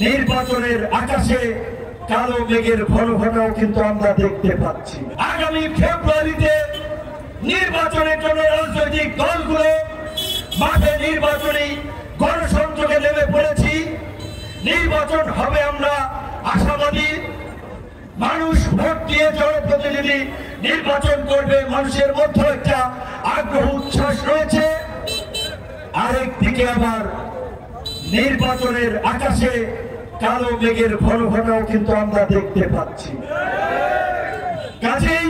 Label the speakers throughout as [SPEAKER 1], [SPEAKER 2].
[SPEAKER 1] নির্বাচনের আকাশে কালো মেঘের ঘন ঘটাও কিন্তু আমরা দেখতে পাচ্ছি। আগামী ফেব্রুয়ারিতে নির্বাচনের জন্য রাজনৈতিক দলগুলো মাঠে নির্বাচনী গণসংযোগে নেমে পড়েছি। নির্বাচন হবে আমরা আশাবাদী। মানুষ ভোট দিয়ে জনপ্রতিনিধি নির্বাচন করবে, মানুষের মধ্যে একটা আগ্রহ উচ্ছ্বাস রয়েছে। আরেকদিকে আবার নির্বাচনের আকাশে কালো মেঘের ঘন ঘটাও কিন্তু আমরা দেখতে পাচ্ছি। কাজেই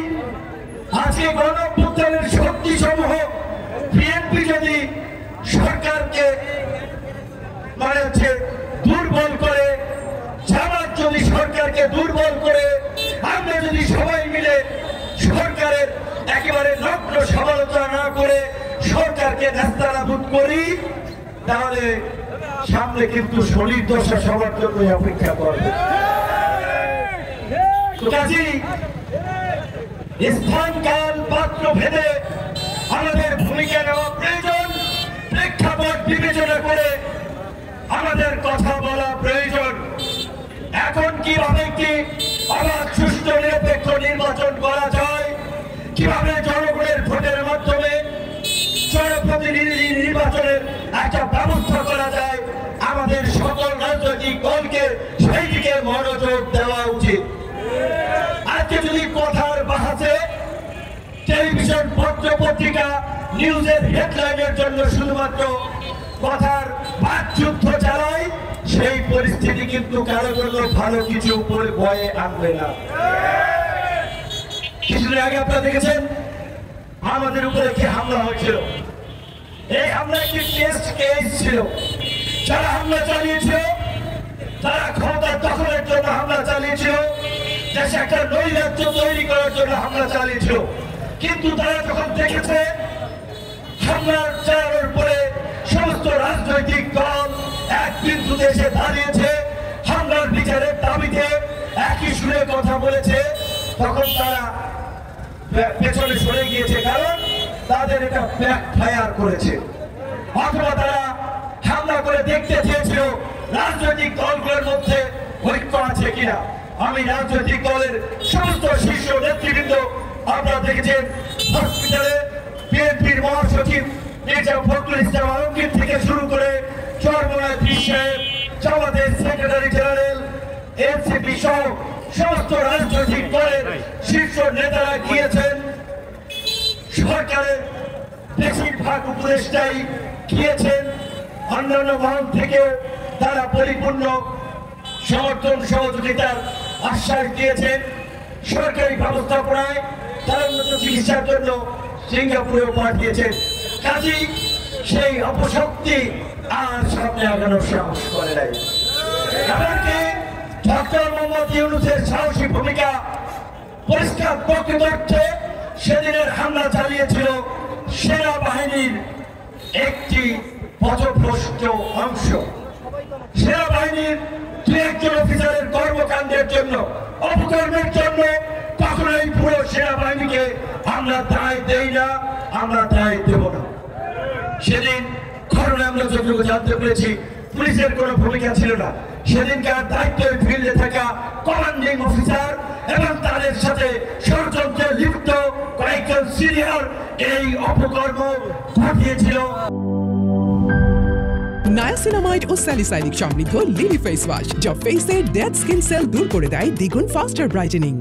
[SPEAKER 1] আজকে গণঅভ্যুত্থানের শক্তি সমূহ বিএনপি যদি সরকারকে দুর্বল করে, জামাত যদি সরকারকে দুর্বল করে, আমরা যদি সবাই মিলে সরকারের একেবারে নগ্ন সমালোচনা না করে সরকারকে নাস্তানাবুদ করি, তাহলে সামনে কিন্তু শরীর দশা সবার জন্য অপেক্ষা করবে। কাজেই স্থান কাল পাত্র ভেদে আমাদের ভূমিকা নেওয়া প্রয়োজন, প্রেক্ষাপট বিবেচনা করে আমাদের কথা বলা প্রয়োজন। এখন কিভাবে কি অবাধ সুষ্ঠু নিরপেক্ষ নির্বাচন করা যায়, কিভাবে জনগণের ভোটের মাধ্যমে জনপ্রতিনিধি নির্বাচনের একটা ব্যবস্থা করা যায়, আমাদের সকল রাজনৈতিক দলকে সেই দিকে মনোযোগ দেওয়া উচিত। আজকে যদি কথার বাহাসে টেলিভিশন, পত্র পত্রিকা, নিউজের হেডলাইনের জন্য শুধুমাত্র কথার বাকযুদ্ধ চালায়, সেই পরিস্থিতি কিন্তু কারো জন্য ভালো কিছু বয়ে আনবে না। কিছুদিন আগে আপনারা দেখেছেন আমাদের উপরে কি হামলা হয়েছিল। এই হামলা একটি টেস্ট কেস ছিল। যারা হামলা চালিয়েছিল তারা ক্ষমতা দখলের জন্য হামলা চালিয়েছিল, দেশে একটা নৈরাজ্য তৈরি করার জন্য হামলা চালিয়েছিল। কিন্তু তারা যখন দেখেছে হামলার চালানোর পরে সমস্ত রাজনৈতিক দল এক বিন্দুতে এসে দাঁড়িয়েছে, হামলার বিচারের দাবিতে একই সুরে কথা বলেছে, তখন তারা পেছনে সরে গিয়েছে। কারণ তাদের এটা ব্যাকফায়ার করেছে। অথবা তারা হামলা করে দেখতে চেয়েছিল রাজনৈতিক দলগুলোর মধ্যে ঐক্য আছে কিনা। আমি রাজনৈতিক দলের সমস্ত শীর্ষ নেতৃবৃন্দ, আপনারা দেখেছেন হসপিটালে বিএনপির মহাসচিব মির্জা ফখরুল ইসলাম আলমগীর থেকে শুরু করে চরমোনাই পীর সাহেব, জামাতের সেক্রেটারি জেনারেল, এনসিপি সহ সমস্ত রাজনৈতিক দলের শীর্ষ নেতারা গিয়েছেন। সরকারের বেশিরভাগ উপদেষ্টাই গিয়েছেন। অন্যান্য মহল থেকেও তারা পরিপূর্ণ সমর্থন সহযোগিতার আশ্বাস দিয়েছেন। সরকারি ব্যবস্থাপনায় তারা উন্নত চিকিৎসার জন্য সিঙ্গাপুরেও পাঠিয়েছেন। কাজেই সেই অপশক্তি আর সামনে আগানোর সাহস করে নাই। এমনকি ডক্টর মোহাম্মদ ইউনূসের সাহসী ভূমিকা পরিষ্কার প্রকৃতার্থে সেদিনের হামলা চালিয়েছিল সেনাবাহিনীর একটি পথভ্রষ্ট অংশ। সেনাবাহিনীর দু একজন অফিসারের কর্মকাণ্ডের জন্য, অপকর্মের জন্য কখনোই পুরো সেনাবাহিনীকে আমরা দায় দেই না, আমরা দায় দেব না। সেদিন ঘটনা আমরা যতটুকু জানতে পেরেছি পুলিশের কোনো ভূমিকা ছিল না। সেদিনকার দায়িত্বের ফিল্ডে থাকা কমান্ডিং অফিসার এবং তাদের সাথে ষড়যন্ত্রে লিপ্ত কয়েকজন সিনিয়র এই অপকর্ম ঘটিয়েছিল।
[SPEAKER 2] নায়াসিনামাইড ও স্যালিসাইলিক সমৃদ্ধ লিলি ফেস ওয়াশ, যা ফেসের ডেড স্কিন সেল দূর করে দেয় দ্বিগুণ ফাস্টার ব্রাইটেনিং।